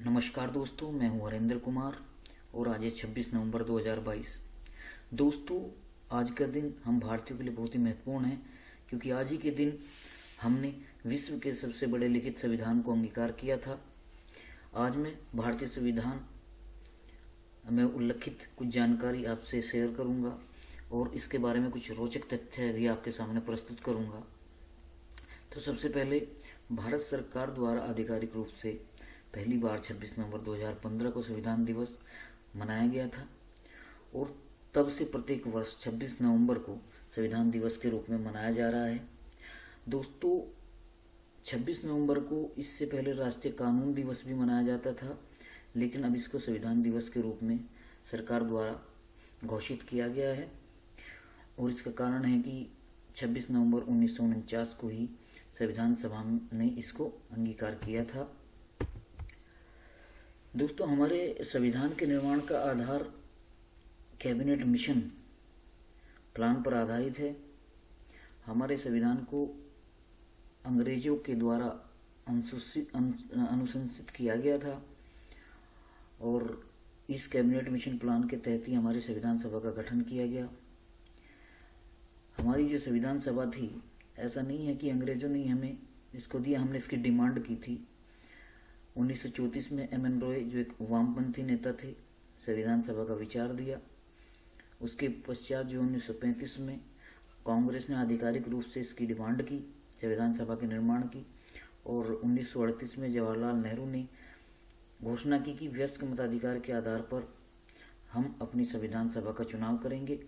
नमस्कार दोस्तों, मैं हूं हरेंद्र कुमार और आज है 26 नवंबर 2022। दोस्तों, आज का दिन हम भारतीयों के लिए बहुत ही महत्वपूर्ण है क्योंकि आज ही के दिन हमने विश्व के सबसे बड़े लिखित संविधान को अंगीकार किया था। आज मैं भारतीय संविधान में उल्लिखित कुछ जानकारी आपसे शेयर करूंगा और इसके बारे में कुछ रोचक तथ्य भी आपके सामने प्रस्तुत करूंगा। तो सबसे पहले भारत सरकार द्वारा आधिकारिक रूप से पहली बार 26 नवंबर 2015 को संविधान दिवस मनाया गया था और तब से प्रत्येक वर्ष 26 नवंबर को संविधान दिवस के रूप में मनाया जा रहा है। दोस्तों, 26 नवंबर को इससे पहले राष्ट्रीय कानून दिवस भी मनाया जाता था, लेकिन अब इसको संविधान दिवस के रूप में सरकार द्वारा घोषित किया गया है और इसका कारण है कि 26 नवंबर 1949 को ही संविधान सभा ने इसको अंगीकार किया था। दोस्तों, हमारे संविधान के निर्माण का आधार कैबिनेट मिशन प्लान पर आधारित है। हमारे संविधान को अंग्रेजों के द्वारा अनुशंसित किया गया था और इस कैबिनेट मिशन प्लान के तहत ही हमारी संविधान सभा का गठन किया गया। हमारी जो संविधान सभा थी, ऐसा नहीं है कि अंग्रेजों ने हमें इसको दिया, हमने इसकी डिमांड की थी। 1934 में एम.एन. रॉय, जो एक वामपंथी नेता थे, संविधान सभा का विचार दिया। उसके पश्चात जो 1935 में कांग्रेस ने आधिकारिक रूप से इसकी डिमांड की, संविधान सभा के निर्माण की, और 1938 में जवाहरलाल नेहरू ने घोषणा की कि वयस्क मताधिकार के आधार पर हम अपनी संविधान सभा का चुनाव करेंगे।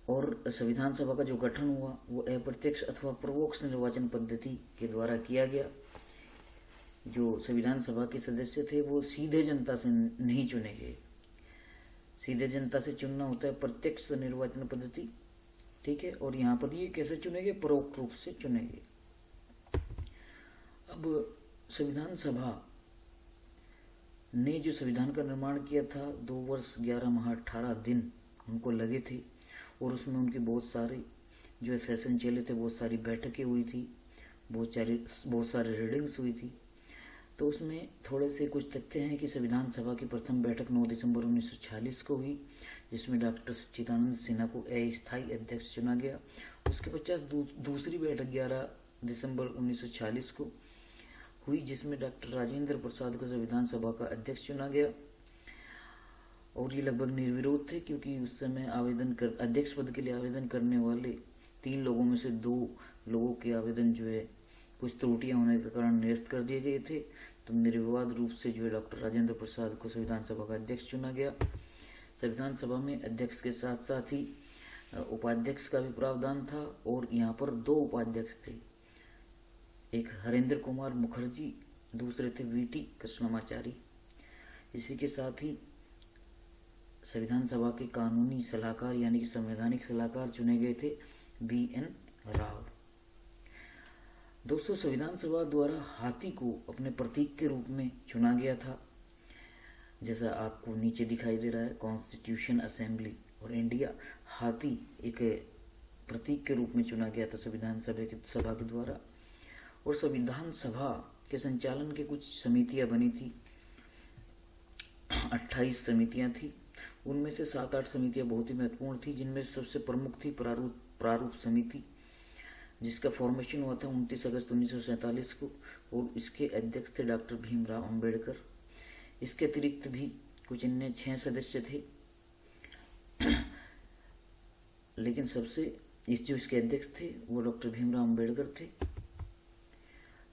और संविधान सभा का जो गठन हुआ वो अप्रत्यक्ष अथवा परोक्ष निर्वाचन पद्धति के द्वारा किया गया। जो संविधान सभा के सदस्य थे वो सीधे जनता से नहीं चुने गए। सीधे जनता से चुनना होता है प्रत्यक्ष निर्वाचन पद्धति, ठीक है। और यहाँ पर ये कैसे चुने गए? परोक्ष रूप से चुने गए। अब संविधान सभा ने जो संविधान का निर्माण किया था, 2 वर्ष 11 माह 18 दिन उनको लगे थे और उसमें उनके बहुत सारे जो सेशन चले थे, बहुत सारी बैठकें हुई थी, बहुत सारे रीडिंग्स हुई थी। तो उसमें थोड़े से कुछ तथ्य हैं कि संविधान सभा की प्रथम बैठक 9 दिसंबर 1946 को हुई, जिसमें डॉक्टर सच्चिदानंद सिन्हा को अस्थायी अध्यक्ष चुना गया। उसके पश्चात दूसरी बैठक 11 दिसंबर 1946 को हुई, जिसमें डॉक्टर राजेंद्र प्रसाद को संविधान सभा का अध्यक्ष चुना गया और ये लगभग निर्विरोध थे क्योंकि उस समय अध्यक्ष पद के लिए आवेदन करने वाले 3 लोगों में से 2 लोगों के आवेदन जो है कुछ त्रुटियां होने के कारण निरस्त कर दिए गए थे। तो निर्विवाद रूप से जो है डॉक्टर राजेंद्र प्रसाद को संविधान सभा का अध्यक्ष चुना गया। संविधान सभा में अध्यक्ष के साथ साथ ही उपाध्यक्ष का भी प्रावधान था और यहाँ पर 2 उपाध्यक्ष थे, एक हरेंद्र कुमार मुखर्जी, दूसरे थे वी.टी. कृष्णमाचारी। इसी के साथ ही संविधान सभा के कानूनी सलाहकार यानी कि संवैधानिक सलाहकार चुने गए थे बी.एन. राव। दोस्तों, संविधान सभा द्वारा हाथी को अपने प्रतीक के रूप में चुना गया था, जैसा आपको नीचे दिखाई दे रहा है। कॉन्स्टिट्यूशन असेंबली और इंडिया, हाथी एक प्रतीक के रूप में चुना गया था संविधान सभा के द्वारा। और संविधान सभा के संचालन के कुछ समितियां बनी थी, 28 समितियां थी। उनमें से 7-8 समितियां बहुत ही महत्वपूर्ण थी, जिनमें सबसे प्रमुख थी प्रारूप समिति, जिसका फॉर्मेशन हुआ था 29 अगस्त 1947 को और इसके अध्यक्ष थे डॉक्टर भीमराव अंबेडकर। इसके अतिरिक्त भी कुछ अन्य 6 सदस्य थे, लेकिन जो इसके अध्यक्ष थे वो डॉक्टर भीमराव अंबेडकर थे।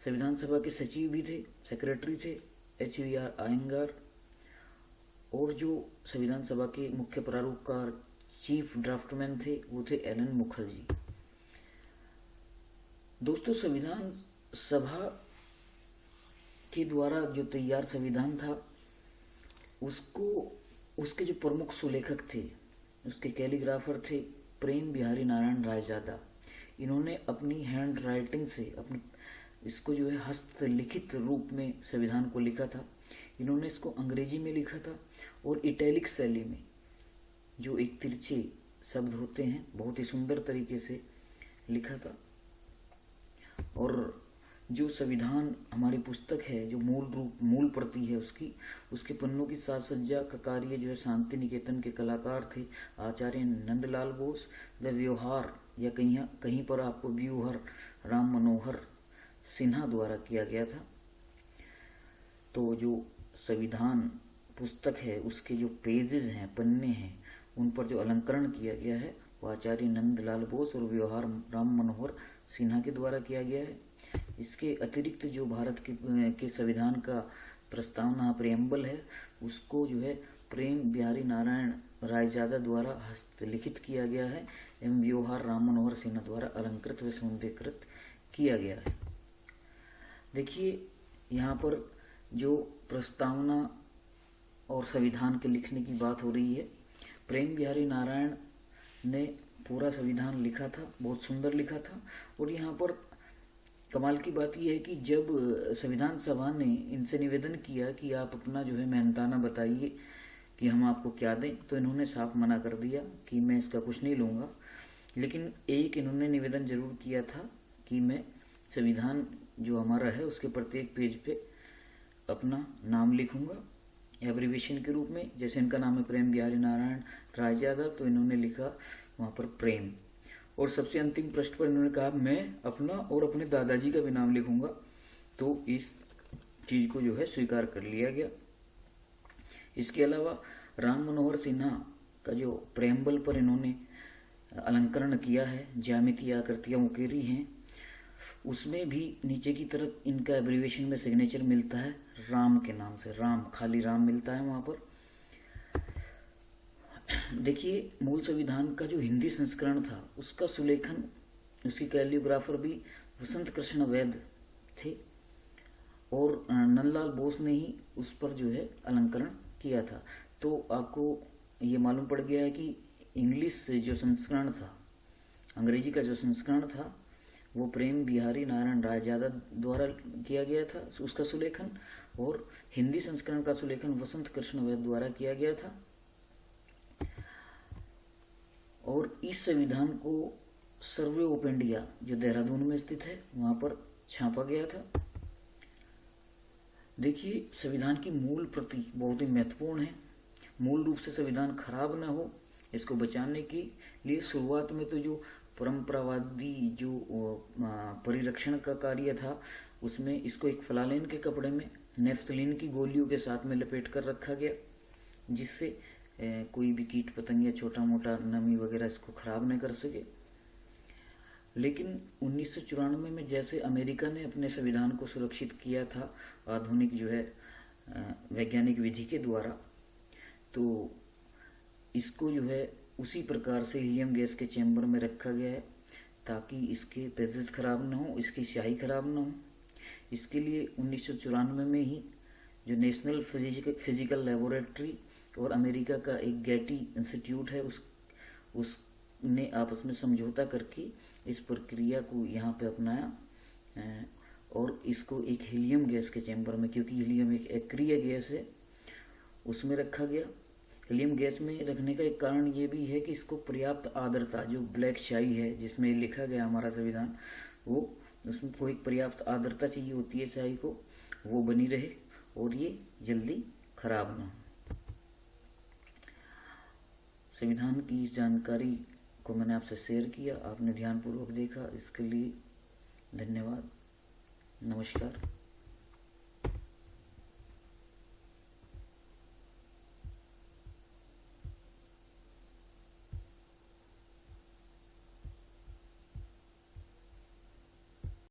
संविधान सभा के सचिव भी थे, सेक्रेटरी थे H.V.R. अयंगार, और जो संविधान सभा के मुख्य प्रारूपकार चीफ ड्राफ्टमैन थे वो थे एलन मुखर्जी। दोस्तों, संविधान सभा के द्वारा जो तैयार संविधान था उसके जो प्रमुख सुलेखक थे, उसके कैलीग्राफर थे प्रेम बिहारी नारायण रायजादा। इन्होंने अपनी हैंड राइटिंग से इसको जो है हस्तलिखित रूप में संविधान को लिखा था। इन्होंने इसको अंग्रेजी में लिखा था और इटैलिक शैली में, जो एक तिरछे शब्द होते हैं, बहुत ही सुंदर तरीके से लिखा था। और जो संविधान हमारी पुस्तक है, जो मूल प्रति है उसके पन्नों की साज सज्जा का कार्य जो है शांति निकेतन के कलाकार थे आचार्य नंदलाल बोस व व्यवहार या कहीं पर आपको व्यूहर राम मनोहर सिन्हा द्वारा किया गया था। तो जो संविधान पुस्तक है उसके जो पेजेस हैं, पन्ने हैं, उन पर जो अलंकरण किया गया है वो आचार्य नंदलाल बोस और व्यवहार राम मनोहर सिन्हा के द्वारा किया गया है। इसके अतिरिक्त जो भारत के संविधान का प्रस्तावना प्रेम्बल है उसको जो है प्रेम बिहारी नारायण रायजादा द्वारा हस्तलिखित किया गया है एवं व्यवहार राम मनोहर सिन्हा द्वारा अलंकृत व सौंदर्यकृत किया गया है। देखिए यहाँ पर जो प्रस्तावना और संविधान के लिखने की बात हो रही है, प्रेम बिहारी नारायण ने पूरा संविधान लिखा था, बहुत सुंदर लिखा था। और यहाँ पर कमाल की बात यह है कि जब संविधान सभा ने इनसे निवेदन किया कि आप अपना जो है मेहनताना बताइए कि हम आपको क्या दें, तो इन्होंने साफ मना कर दिया कि मैं इसका कुछ नहीं लूँगा। लेकिन एक इन्होंने निवेदन जरूर किया था कि मैं संविधान जो हमारा है उसके प्रत्येक पेज पे अपना नाम लिखूंगा एब्रीविएशन के रूप में। जैसे इनका नाम है प्रेम बिहारी नारायण रायजादा, तो इन्होंने लिखा वहाँ पर प्रेम। और सबसे अंतिम पृष्ठ पर इन्होंने कहा मैं अपना और अपने दादाजी का भी नाम लिखूंगा। तो इस चीज को जो है स्वीकार कर लिया गया। इसके अलावा राम मनोहर सिन्हा का जो प्रेम्बल पर इन्होंने अलंकरण किया है, ज्यामिति आकृतियां उकेरी हैं, उसमें भी नीचे की तरफ इनका एब्रीविएशन में सिग्नेचर मिलता है राम के नाम से, राम, खाली राम मिलता है वहां पर। देखिए मूल संविधान का जो हिंदी संस्करण था उसका सुलेखन, उसकी कैलियोग्राफर भी वसंत कृष्ण वैद्य थे और नंदलाल बोस ने ही उस पर जो है अलंकरण किया था। तो आपको ये मालूम पड़ गया है कि इंग्लिश से जो संस्करण था, अंग्रेजी का जो संस्करण था वो प्रेम बिहारी नारायण रायजादा द्वारा किया गया था उसका सुलेखन, और हिंदी संस्करण का सुलेखन वसंत कृष्ण वैद्य द्वारा किया गया था। और इस संविधान को सर्वे ऑफ इंडिया जो देहरादून में स्थित है वहां पर छापा गया था। देखिए संविधान की मूल प्रति बहुत ही महत्वपूर्ण है। मूल रूप से संविधान खराब न हो इसको बचाने के लिए शुरुआत में तो जो परंपरावादी जो परिरक्षण का कार्य था उसमें इसको एक फलालेन के कपड़े में नेफ्थलीन की गोलियों के साथ में लपेट कर रखा गया, जिससे कोई भी कीट पतंग या छोटा मोटा नमी वगैरह इसको खराब न कर सके। लेकिन 1994 में जैसे अमेरिका ने अपने संविधान को सुरक्षित किया था आधुनिक जो है वैज्ञानिक विधि के द्वारा, तो इसको जो है उसी प्रकार से हीलियम गैस के चैम्बर में रखा गया है ताकि इसके पेजेस खराब ना हो, इसकी स्याही खराब ना हो। इसके लिए 1994 में ही जो नेशनल फिजिकल लेबोरेटरी और अमेरिका का एक गैटी इंस्टीट्यूट है उसने आपस में समझौता करके इस प्रक्रिया को यहाँ पे अपनाया और इसको एक हीलियम गैस के चैम्बर में, क्योंकि हीलियम एक अक्रिय गैस है, उसमें रखा गया। हीलियम गैस में रखने का एक कारण ये भी है कि इसको पर्याप्त आर्द्रता, जो ब्लैक शाई है जिसमें लिखा गया हमारा संविधान, वो उसमें कोई पर्याप्त आर्द्रता चाहिए होती है शाई को, वो बनी रहे और ये जल्दी खराब ना हो। संविधान की इस जानकारी को मैंने आपसे शेयर किया, आपने ध्यानपूर्वक देखा, इसके लिए धन्यवाद। नमस्कार।